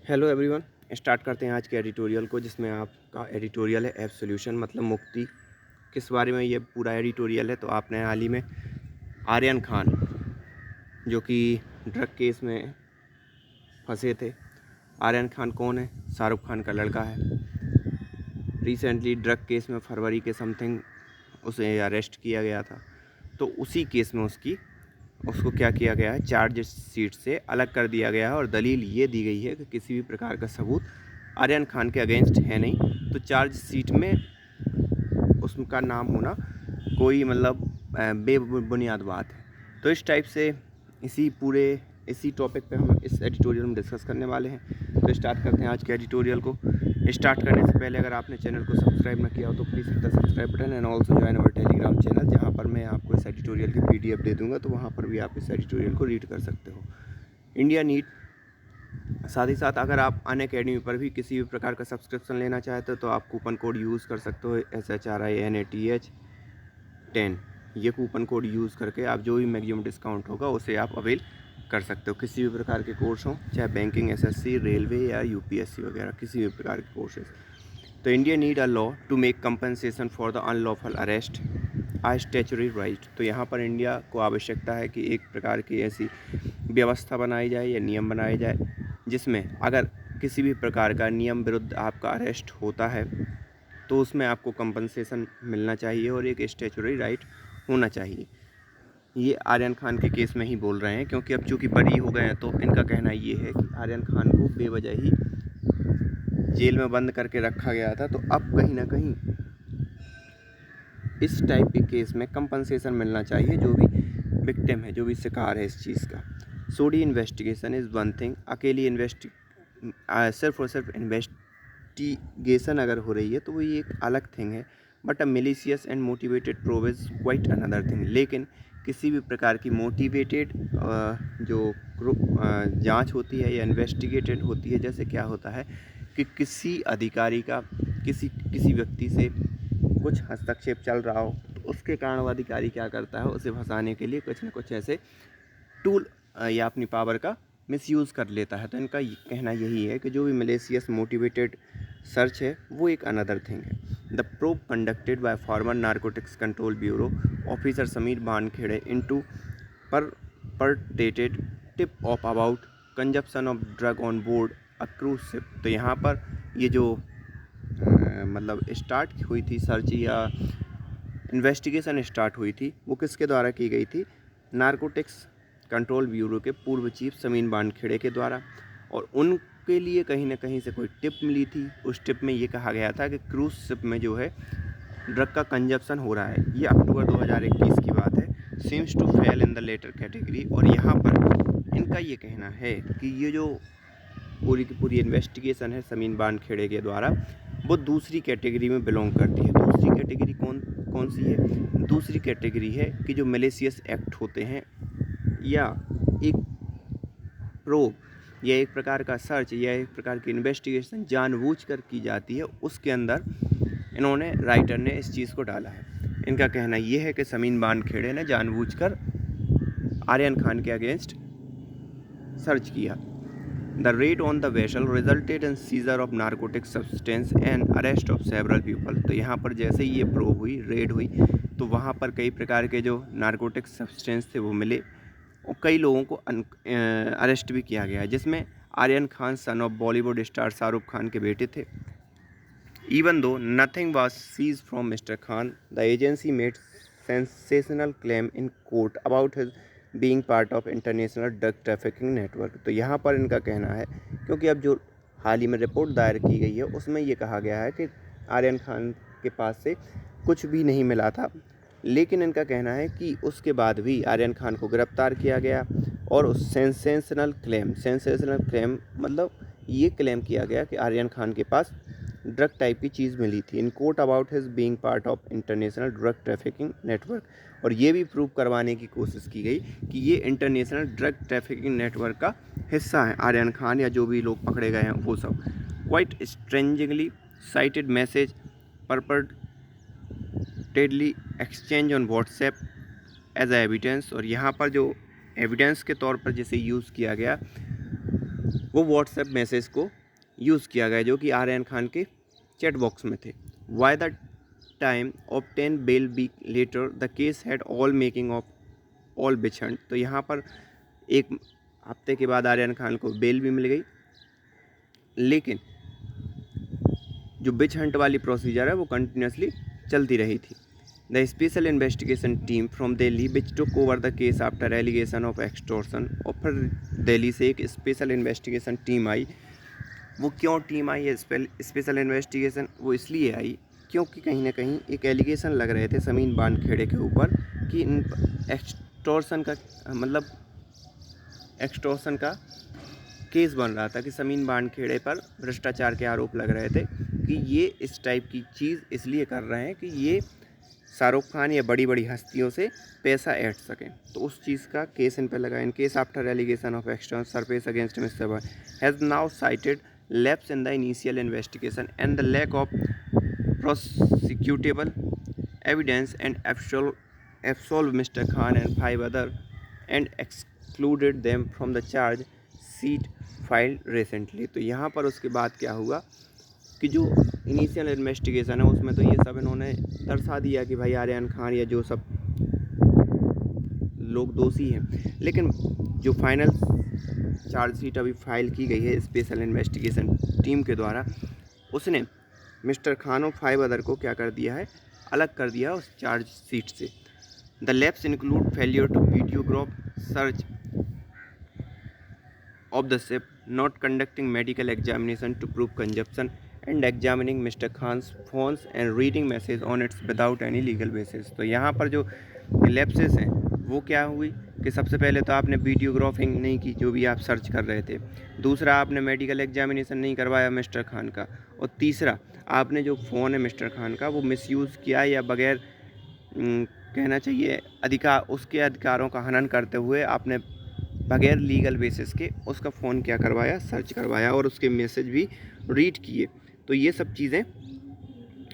Hello everyone. Start करते हैं आज के एडिटोरियल को, जिसमें आपका एडिटोरियल है एब्सोल्यूशन मतलब मुक्ति। किस बारे में ये पूरा एडिटोरियल है, तो आपने हाल ही में आर्यन खान, जो कि ड्रग केस में फंसे थे। आर्यन खान कौन है? शाहरुख खान का लड़का है। रिसेंटली ड्रग केस में फरवरी के समथिंग उसे अरेस्ट किया गया था। तो उसी केस में उसको क्या किया गया है, चार्ज शीट से अलग कर दिया गया है और दलील ये दी गई है कि किसी भी प्रकार का सबूत आर्यन खान के अगेंस्ट है नहीं। तो चार्ज शीट में उसका नाम होना कोई मतलब बेबुनियाद बात है। तो इस टाइप से इसी टॉपिक पे हम इस एडिटोरियल में डिस्कस करने वाले हैं। तो स्टार्ट करते हैं आज के एडिटोरियल को। स्टार्ट करने से पहले अगर आपने चैनल को सब्सक्राइब ना किया हो तो please hit the subscribe button and also join our Telegram channel, जहाँ पर मैं आपको इस एडिटोरियल की PDF दे दूँगा, तो वहाँ पर भी आप इस एडिटोरियल को रीड कर सकते हो। India NEET. साथ ही साथ अगर आप अनअकैडमी पर भी किसी भी प्रकार का सब्सक्रिप्शन लेना चाहते हो तो आप कूपन कोड यूज़ कर सकते हो SHRINATH10। ये कूपन कोड यूज़ करके आप जो भी मैक्सिमम डिस्काउंट होगा उसे आप अवेल कर सकते हो। किसी भी प्रकार के कोर्स हों, चाहे बैंकिंग, SSC, रेलवे या UPSC वगैरह किसी भी प्रकार के कोर्सेज। तो India need a law to make compensation for the unlawful arrest a statutory right. तो यहाँ पर इंडिया को आवश्यकता है कि एक प्रकार की ऐसी व्यवस्था बनाई जाए या नियम बनाए जाए जिसमें अगर किसी भी प्रकार का नियम विरुद्ध आपका अरेस्ट होता है तो उसमें आपको कंपनसेशन मिलना चाहिए और एक स्टैचुटरी राइट होना चाहिए। ये आर्यन खान के केस में ही बोल रहे हैं, क्योंकि अब चूँकि बरी हो गए हैं तो इनका कहना ये है कि आर्यन खान को बेवजह ही जेल में बंद करके रखा गया था। तो अब कहीं ना कहीं इस टाइप के केस में कंपनसेशन मिलना चाहिए जो भी विक्टिम है, जो भी शिकार है इस चीज़ का। सोडी इन्वेस्टिगेशन इज़ वन थिंग। अकेली सिर्फ और सिर्फ इन्वेस्टिगेशन अगर हो रही है तो वो ये एक अलग थिंग है, but a malicious and motivated probe is quite another thing. लेकिन किसी भी प्रकार की मोटिवेटेड जो जांच होती है या इन्वेस्टिगेटेड होती है, जैसे क्या होता है कि किसी अधिकारी का किसी व्यक्ति से कुछ हस्तक्षेप चल रहा हो तो उसके कारण वो अधिकारी क्या करता है, उसे फंसाने के लिए कुछ न कुछ ऐसे टूल या अपनी पावर का मिसयूज़ कर लेता है। तो इनका कहना यही है कि जो भी मलेशियस मोटिवेटेड सर्च है वो एक अनदर थिंग है। The probe conducted by former narcotics control bureau officer Sameer Wankhede into purported tip off about consumption of drug on board a cruise ship. तो यहाँ पर ये जो मतलब स्टार्ट हुई थी सर्च या इन्वेस्टिगेशन स्टार्ट हुई थी, वो किसके द्वारा की गई थी? नारकोटिक्स कंट्रोल ब्यूरो के पूर्व चीफ समीर वानखेड़े के द्वारा। और उनके लिए कहीं ना कहीं से कोई टिप मिली थी। उस टिप में ये कहा गया था कि क्रूज शिप में जो है ड्रग का कंजप्शन हो रहा है। ये अक्टूबर 2021 की बात है। Seems to fail in the latter category. और यहाँ पर इनका ये कहना है कि ये जो पूरी की पूरी इन्वेस्टिगेशन है समीर वानखेड़े के द्वारा, वो दूसरी कैटेगरी में बिलोंग करती है। दूसरी कैटेगरी कौन कौन सी है? दूसरी कैटेगरी है कि जो मलेशियस एक्ट होते हैं या एक प्रोब या एक प्रकार का सर्च या एक प्रकार की इन्वेस्टिगेशन जानबूझकर की जाती है, उसके अंदर इन्होंने राइटर ने इस चीज़ को डाला है। इनका कहना यह है कि समीर वानखेड़े ने जानबूझकर आर्यन खान के अगेंस्ट सर्च किया। The raid on the vessel resulted in seizure of narcotic substance and arrest of several people। तो यहाँ पर जैसे ही ये प्रोब हुई, रेड हुई, तो वहाँ पर कई प्रकार के जो नारकोटिक सब्सटेंस थे वो मिले और कई लोगों को अरेस्ट भी किया गया, जिसमें Aryan Khan son of Bollywood star Shahrukh Khan के बेटे थे। Even though nothing was seized from Mr. Khan, the agency made sensational claim in court about his being part of international drug trafficking network। तो यहाँ पर इनका कहना है, क्योंकि अब जो हाल ही में रिपोर्ट दायर की गई है उसमें ये कहा गया है कि आर्यन खान के पास से कुछ भी नहीं मिला था, लेकिन इनका कहना है कि उसके बाद भी आर्यन खान को गिरफ्तार किया गया और उस सेंसेशनल क्लेम मतलब ये क्लेम किया गया कि आर्यन खान के पास ड्रग टाइप की चीज़ मिली थी। In court about his being part of international drug trafficking network. और ये भी प्रूव करवाने की कोशिश की गई कि ये इंटरनेशनल ड्रग ट्रैफिकिंग नेटवर्क का हिस्सा है आर्यन खान या जो भी लोग पकड़े गए हैं वो सब। Quite strangely cited message purportedly exchanged on WhatsApp as a evidence. और यहाँ पर जो एविडेंस के तौर पर जिसे यूज़ किया गया वो व्हाट्सएप मैसेज को यूज़ किया गया जो कि आर्यन खान के चैट बॉक्स में थे। By the time of 10 bell week later the case had all making of all witch hunt. तो यहाँ पर एक हफ्ते के बाद आर्यन खान को बेल भी मिल गई, लेकिन जो विच हंट वाली प्रोसीजर है वो कंटिन्यूसली चलती रही थी। The special investigation team from Delhi which took over the case after allegation of extortion. और फिर दिल्ली से एक स्पेशल इन्वेस्टिगेशन टीम आई। वो क्यों टीम आई है स्पेशल इन्वेस्टिगेशन? वो इसलिए आई क्योंकि कहीं ना कहीं एक एलिगेशन लग रहे थे समीन बानखेड़े के ऊपर कि एक्सटॉर्शन का केस बन रहा था कि समीन बानखेड़े पर भ्रष्टाचार के आरोप लग रहे थे कि ये इस टाइप की चीज़ इसलिए कर रहे हैं कि ये शाहरुख खान या बड़ी बड़ी हस्तियों से पैसा ऐंठ सकें। तो उस चीज़ का केस इन पर लगा। In case after allegation of external surface against mister has now cited lapse in the initial investigation and the lack of prosecutable evidence and absolved Mr. Khan and 5 others and excluded them from the charge sheet filed recently। तो यहाँ पर उसके बाद क्या हुआ कि जो initial investigation है उसमें तो ये सब इन्होंने दर्शा दिया कि भाई आर्यन खान या जो सब लोग दोषी हैं, लेकिन जो फाइनल चार्जशीट अभी फाइल की गई है स्पेशल इन्वेस्टिगेशन टीम के द्वारा, उसने मिस्टर खान और 5 अदर को क्या कर दिया है, अलग कर दिया उस चार्जशीट से। The lapse include failure to videograph search of the ship, not conducting medical examination to prove consumption and examining mister Khan's phones and reading message on its without any legal basis. तो यहाँ पर जो lapses हैं वो क्या हुई कि सबसे पहले तो आपने वीडियोग्राफिंग नहीं की जो भी आप सर्च कर रहे थे, दूसरा आपने मेडिकल एग्जामिनेशन नहीं करवाया मिस्टर खान का, और तीसरा आपने जो फ़ोन है मिस्टर खान का वो मिसयूज़ किया या बगैर कहना चाहिए उसके अधिकारों का हनन करते हुए आपने बगैर लीगल बेसिस के उसका फ़ोन क्या करवाया, सर्च करवाया और उसके मैसेज भी रीड किए। तो ये सब चीज़ें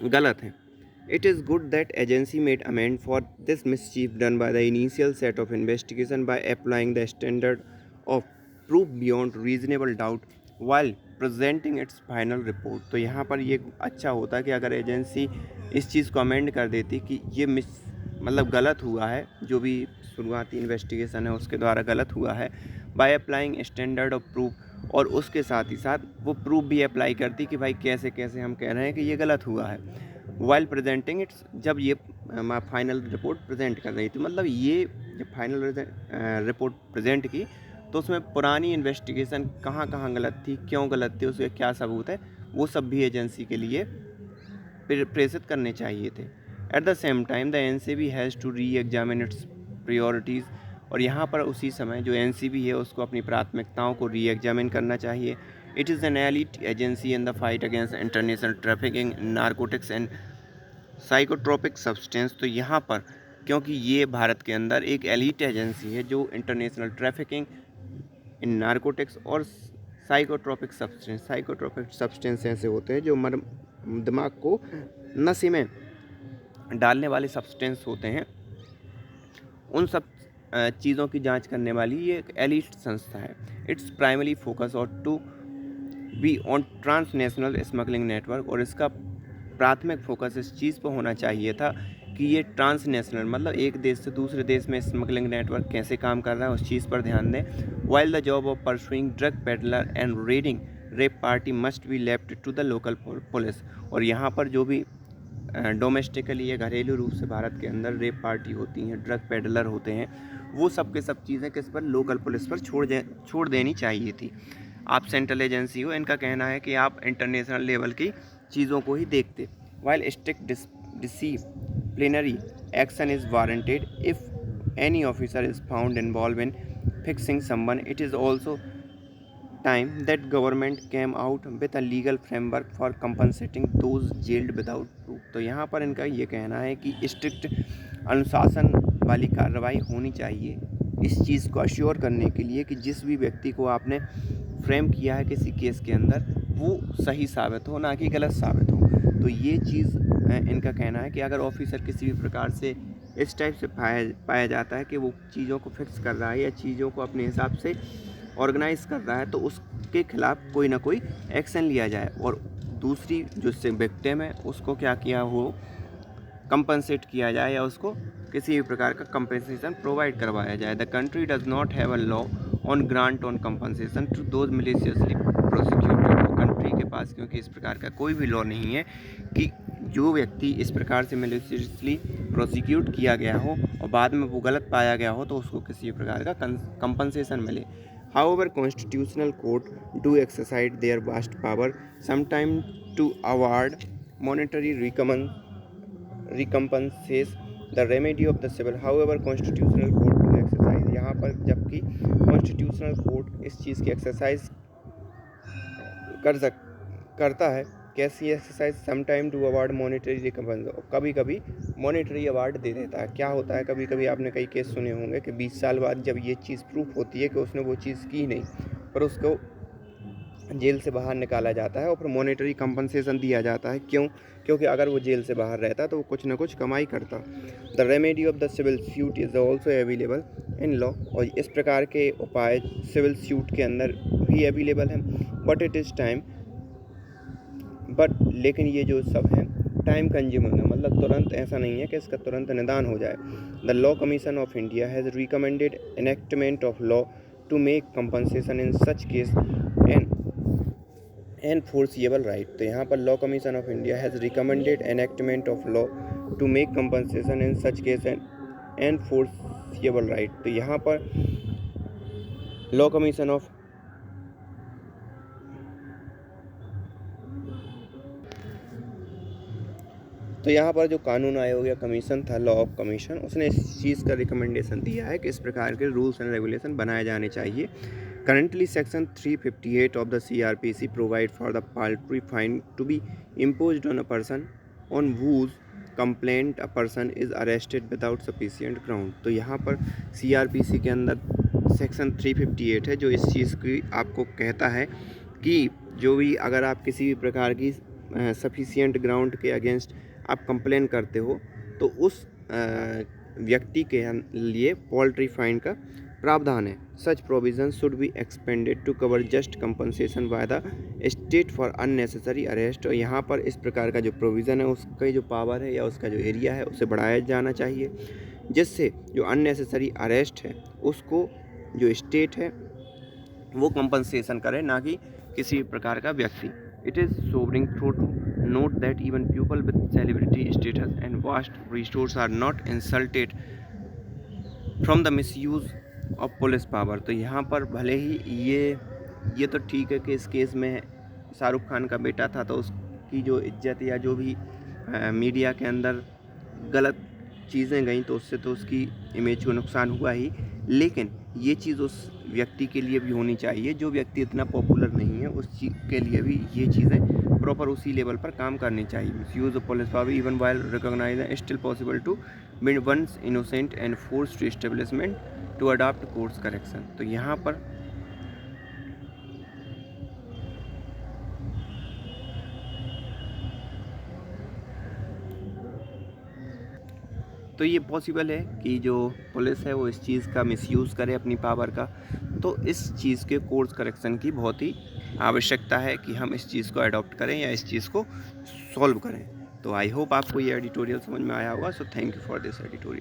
गलत हैं। It is good that agency made amend for this mischief done by the initial set of investigation by applying the standard of proof beyond reasonable doubt while presenting its final report। तो यहाँ पर ये अच्छा होता कि अगर agency इस चीज़ को अमेंड कर देती कि ये गलत हुआ है, जो भी शुरुआती इन्वेस्टिगेशन है उसके द्वारा गलत हुआ है, by applying standard of proof, और उसके साथ ही साथ वो प्रूफ भी अप्लाई करती कि भाई कैसे कैसे हम कह रहे हैं कि ये गलत हुआ है, वाइल प्रेजेंटिंग इट्स, जब ये फाइनल रिपोर्ट प्रेजेंट कर रही थी। ये जब फाइनल रिपोर्ट प्रेजेंट की तो उसमें पुरानी इन्वेस्टिगेशन कहाँ कहाँ गलत थी, क्यों गलत थी, उसके क्या सबूत है, वो सब भी एजेंसी के लिए प्रेषित करने चाहिए थे। At the same time the NCB has to re examine its priorities, और यहाँ पर उसी समय जो एनसीबी है उसको अपनी प्राथमिकताओं को री एग्जामिन करना चाहिए। It is an elite agency in the fight against international trafficking narcotics and psychotropic substance. तो यहाँ पर क्योंकि ये भारत के अंदर एक एलिट एजेंसी है जो इंटरनेशनल ट्रैफिकिंग इन नारकोटिक्स और साइकोट्रोपिक सब्सटेंस ऐसे होते हैं जो दिमाग को नशे में डालने वाले सब्सटेंस होते हैं, उन सब चीज़ों की जांच करने वाली ये एक एलिट संस्था है। Its primary focus ought to be on transnational smuggling network, और इसका प्राथमिक फोकस इस चीज़ पर होना चाहिए था कि ये ट्रांसनेशनल एक देश से दूसरे देश में स्मगलिंग नेटवर्क कैसे काम कर रहा है उस चीज़ पर ध्यान दें। While the job of pursuing drug peddler and raiding rave party must be left to the local police, और यहाँ पर जो भी डोमेस्टिकली या घरेलू रूप से भारत के अंदर रेप पार्टी होती हैं, ड्रग पेडलर होते हैं, वो सब के सब चीज़ें किस पर, लोकल पुलिस पर छोड़ देनी चाहिए थी। आप सेंट्रल एजेंसी हो, इनका कहना है कि आप इंटरनेशनल लेवल की चीज़ों को ही देखते। While strict disciplinary action is warranted if any officer is found involve in fixing someone, it is also time that government came out with a legal framework for compensating those jailed without proof। तो यहाँ पर इनका ये कहना है कि strict अनुशासन वाली कार्रवाई होनी चाहिए इस चीज़ को अश्योर करने के लिए कि जिस भी व्यक्ति को आपने फ्रेम किया है किसी केस के अंदर वो सही साबित हो, ना कि गलत साबित हो। तो ये चीज़ इनका कहना है कि अगर ऑफिसर किसी भी प्रकार से इस टाइप से पाया जाता है कि वो चीज़ों को फिक्स कर रहा है या चीज़ों को अपने हिसाब से ऑर्गेनाइज कर रहा है, तो उसके खिलाफ कोई ना कोई एक्शन लिया जाए और दूसरी जो विक्टिम है उसको क्या किया हो कंपनसेट किया जाए या उसको किसी भी प्रकार का कंपनसेशन प्रोवाइड करवाया जाए। The country does not have a law on grant on compensation to those maliciously prosecuted. Country के पास क्योंकि इस प्रकार का कोई भी लॉ नहीं है कि जो व्यक्ति इस प्रकार से मिलिशियसली प्रोसिक्यूट किया गया हो और बाद में वो गलत पाया गया हो तो उसको किसी प्रकार का कंपनसेशन मिले। However, constitutional court do exercise their vast power sometimes to award monetary recompenses the remedy of the civil. However, constitutional court do exercise, यहाँ पर जबकि constitutional court इस चीज़ की एक्सरसाइज करता है। कैसी exercise? Sometime to award monetary recompense, कभी कभी मॉनेटरी अवार्ड दे देता है। क्या होता है, कभी कभी आपने कई केस सुने होंगे कि 20 साल बाद जब ये चीज़ प्रूफ होती है कि उसने वो चीज़ की नहीं पर उसको जेल से बाहर निकाला जाता है और फिर मॉनेटरी कंपनसेशन दिया जाता है। क्यों? क्योंकि अगर वो जेल से बाहर रहता तो वो कुछ ना कुछ कमाई करता। The remedy of the civil suit is also available in law, और इस प्रकार के उपाय सिविल सूट के अंदर भी अवेलेबल हैं। बट इट इज़ टाइम लेकिन ये जो सब है टाइम कंज्यूमिंग है, मतलब तुरंत ऐसा नहीं है कि इसका तुरंत निदान हो जाए। The law commission of India has recommended enactment of law to make compensation in such case enforceable right. तो यहाँ पर law commission of India has recommended enactment of law to make compensation in such case enforceable right. तो यहाँ पर law commission of यहाँ पर जो कानून आयोग या कमीशन था, लॉ ऑफ कमीशन, उसने इस चीज़ का रिकमेंडेशन दिया है कि इस प्रकार के रूल्स एंड रेगुलेशन बनाए जाने चाहिए। Currently section 358 of the CRPC provide for the paltry fine to be imposed on a person on whose complaint a person is arrested without sufficient ground. तो यहाँ पर CRPC के अंदर सेक्शन 358 है जो इस चीज़ की आपको कहता है कि जो भी अगर आप किसी भी प्रकार की सफिशिएंट ग्राउंड के अगेंस्ट आप कंप्लेन करते हो तो उस व्यक्ति के लिए पोल्ट्री फाइन का प्रावधान है। Such provision should be expanded to cover just compensation by the state for unnecessary arrest. और यहाँ पर इस प्रकार का जो प्रोविज़न है उसका जो पावर है या उसका जो एरिया है उसे बढ़ाया जाना चाहिए, जिससे जो अननेसेसरी अरेस्ट है उसको जो स्टेट है वो कंपनसेशन करे, ना कि किसी प्रकार का व्यक्ति। It is sobering to note that even people with celebrity status and vast resources are not insulted from the misuse of police power। तो यहाँ पर भले ही ये तो ठीक है कि इस केस में शाहरुख खान का बेटा था तो उसकी जो इज्जत या जो भी मीडिया के अंदर गलत चीज़ें गई तो उससे तो उसकी इमेज को नुकसान हुआ ही, लेकिन ये चीज़ उस व्यक्ति के लिए भी होनी चाहिए जो व्यक्ति इतना पॉपुलर नहीं है, उस चीज़ के लिए भी ये चीज़ें प्रॉपर उसी लेवल पर काम करनी चाहिए। Misuse of police power even while recognize still possible to bid once innocent and force to establishment to adopt course correction. तो यहाँ पर तो ये पॉसिबल है कि जो पुलिस है वो इस चीज़ का मिसयूज़ करे अपनी पावर का, तो इस चीज़ के कोर्स करेक्शन की बहुत ही आवश्यकता है कि हम इस चीज़ को अडॉप्ट करें या इस चीज़ को सॉल्व करें। तो आई होप आपको ये एडिटोरियल समझ में आया होगा। So thank you for this editorial.